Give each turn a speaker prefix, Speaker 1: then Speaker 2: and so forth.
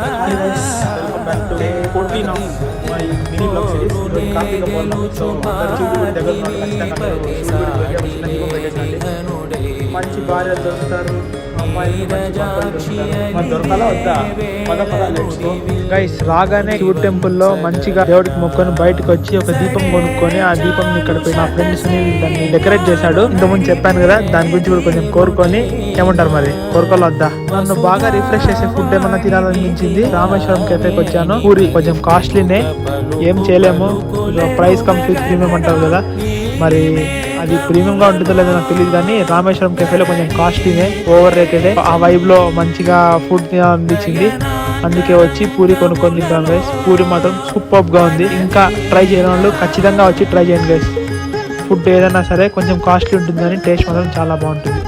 Speaker 1: Hi guys, welcome back to day 14 of my mini vlog series. ఈరోజు కార్తీక పౌర్ణమి. So అందరు చూడు దగ్గర ఉన్నారు. ఖచ్చితంగా మీరు శివుడికి వెళ్ళి ఒక చిన్న దీపం పెట్టేసండి. మంచి భార్యలు దొరుకుతారు, అమ్మాయిలు మంచి భర్తలు దొరుకుతారు. మరి దొరకాలా వద్దా? పద లెట్స్ గో. గైస్ రాగానే శివుడి టెంపుల్లో మంచిగా దేవుడికి మొక్కుని బయటకు వచ్చి ఒక దీపం కొనుక్కొని ఆ దీపం ఇక్కడ మా ఫ్రెండ్ సునీల్ దాన్ని డెకరేట్ చేశాడు. ఇంతకుముందు చెప్పాను కదా, దాని గురించి కూడా కొంచెం కోరుకొని ఏమంటారు మరి కోరుకోవాలి వద్దా. నన్ను బాగా రిఫ్రెష్ చేసే ఫుడ్ ఏమన్నా తినాలనిపించింది. రామేశ్వరం కెఫేకి వచ్చాను. పూరి కొంచెం కాస్ట్లీనే, ఏం చేయలేము. ప్రైస్ కంప్లీట్ ప్రీమియం అంటారు కదా, మరి అది ప్రీమియం గా ఉంటుందో లేదో నాకు తెలియదు, కానీ రామేశ్వరం కెఫేలో కొంచెం కాస్ట్లీనే, ఓవర్ రేటెడ్. ఆ వైబ్ లో మంచిగా ఫుడ్ తినాలనిపించింది, అందుకే వచ్చి పూరి కొనుక్కొని తింటాం గైస్. పూరి మాత్రం సూపర్ గా ఉంది. ఇంకా ట్రై చేయని వాళ్ళు ఖచ్చితంగా వచ్చి ట్రై చేయండి గైస్. ఫుడ్ ఏదైనా సరే కొంచెం కాస్ట్లీ ఉంటుంది కానీ టేస్ట్ మాత్రం చాలా బాగుంటుంది.